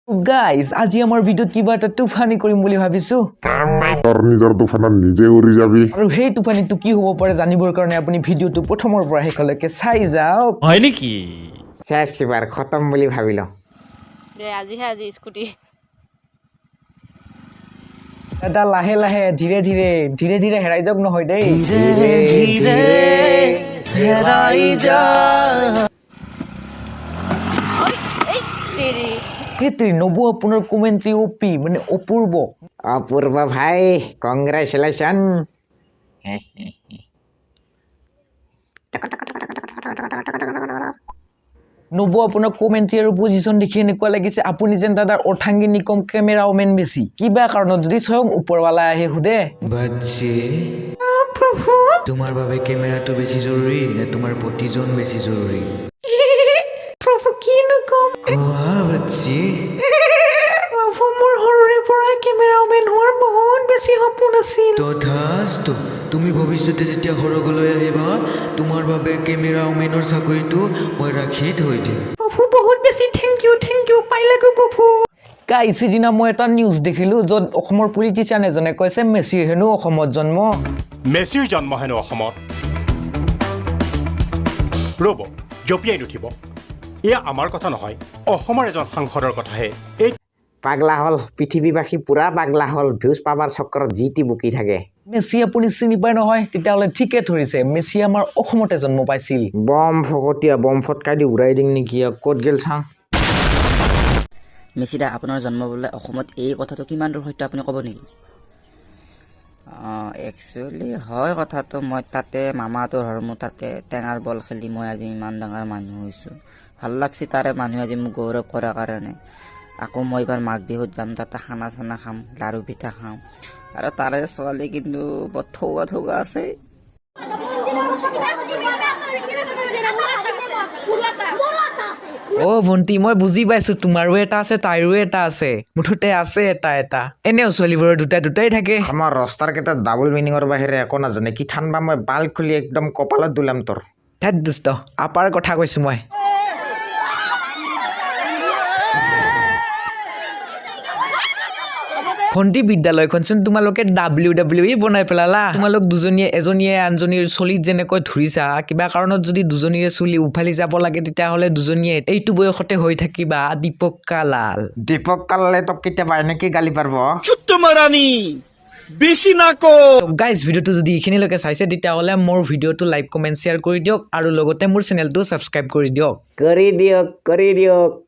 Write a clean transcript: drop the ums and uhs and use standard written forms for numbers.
guys আজি আমাৰ ভিডিঅ'ত কিবা এটা তুফানি কৰিম বুলি ভাবিছো নিজৰ তুফানত নিজে উৰি যাবি আৰু সেই তুফানিটো কি হ'ব পাৰে জানিবৰ কাৰণে আপুনি ভিডিঅ'টো প্ৰথমৰ পৰা শেষলৈকে চাই যাওক হয় নেকি শেষ এবাৰ খতম বুলি ভাবিল আজি স্কুটি এটা লাহে লাহে ধীৰে ধীৰে হেৰাই যাওক নহয় দেই হেতৰি নবু আপোনাৰ কমেন্ট্ৰি অপি মানে অপূৰ্ব অপূৰ্ব ভাই কংগ্ৰেচুলেশন নবু আপোনাৰ কমেন্ট্ৰি আৰু পজিশ্যন দেখি এনেকুৱা লাগিছে আপুনি যেন দাদাৰ অৰ্থাংগী নিকম কেমেৰা ওমেন বেছি কিবা কাৰণত যদি স্বয়ং ওপৰৱালা আহে সুধে বাচ্চে তোমাৰ বাবে ক্যামেৰাটো বেশি জৰুৰি না তোমাৰ পতিজন বেশি জৰুৰি প্ৰভু কিনো কম কোৱা বাচ্চে প্ৰভু মোৰ সৰুৰে পৰা কেমেৰা ওমেন হোৱাৰ বহুত বেছি সপোন আছিল তথাস্তু তুমি ভৱিষ্যতে যেতিয়া সৰগলৈ আহিবা তোমাৰ বাবে কেমেৰা ওমেনৰ চাকৰিটো মই ৰাখি থৈ দিম প্ৰভু বহুত বেছি থেংক ইউ পাইলাগো প্ৰভু গাইজ সিদিনা মই এটা নিউজ দেখিলো য'ত অসমৰ পলিটিচিয়ান এজনে কৈছে মেছিৰ হেনো অসমত জন্ম মেছিৰ জন্ম হেনো অসমত ৰ'ব জপিয়াই নুঠিব এয়া আমাৰ কথা নহয় অসমৰ এজন সাংসদৰ কথাহে এই পাগলা হল পৃথিৱীবাসী পুৰা পাগলা হল ভিউজ পাবাৰ চক্ৰত জিটি বুকি থাকে মেছি আপুনি চিনি পায় নহয় তেতিয়াহ'লে ঠিকে ধৰিছে মেছি আমাৰ অসমতে জন্ম পাইছিল বম ফকতীয়া বম ফটকাই দি উৰাই দিম নেকি ক'ত গেল চাওঁ মেছিদা আপোনাৰ জন্ম বোলে অসমত এই কথাটো কিমান দূৰ সত্য আপুনি ক'ব নেকি একচুৱেলি হয় কথাটো মই তাতে মামাটোৰ ঘৰ মোৰ তাতে টেঙাৰ বল খেলি মই আজি ইমান ডাঙৰ মানুহ হৈছোঁ ভাল লাগছে তাৰে মানুহে আজি মোক গৌৰৱ কৰাৰ কাৰণে আকৌ মই এইবাৰ মাঘ বিহুত যাম তাতে খানা চানা খাম লাৰু পিঠা খাম আৰু তাৰে ছোৱালী কিন্তু বৰ ঠৌগা আছে অ ভণ্টি মই বুজি পাইছো তোমাৰো এটা আছে তাইৰো এটা আছে মুঠতে আছে এটা এনেও ছোৱালীবোৰৰ দুটাই থাকে আমাৰ ৰাস্তাৰ কেইটা ডাবল মিনিঙৰ বাহিৰে একো নাজানে কি ঠাণ্ডা মই বাল খুলি একদম কপালত দুলাম তোৰ ধেত দুষ্ট আপাৰ কথা কৈছো মই ভণ্টি বিদ্যালয়খনচোন তোমালোকে WWE বনাই পেলালা তোমালোক দুজনীয়ে এজনীয়ে আনজনীৰ চুলিত যেনেকৈ ধৰিছা কিবা কাৰণত যদি দুজনীৰে চুলি উফালি যাব লাগে তেতিয়াহ'লে দুজনীয়ে এইটো বয়সতে হৈ থাকিবা দীপক কালাল তোক কেতিয়াবা এনেকে গালি পাৰিব চুত্তমাৰানি বেছি নাকো গাইজ ভিডিঅ'টো যদি এইখিনিলৈকে চাইছে তেতিয়াহ'লে মোৰ ভিডিঅ'টো লাইক কমেণ্ট শ্বেয়াৰ কৰি দিয়ক আৰু লগতে মোৰ চেনেলটো ছাবস্ক্ৰাইব কৰি দিয়ক কৰি দিয়ক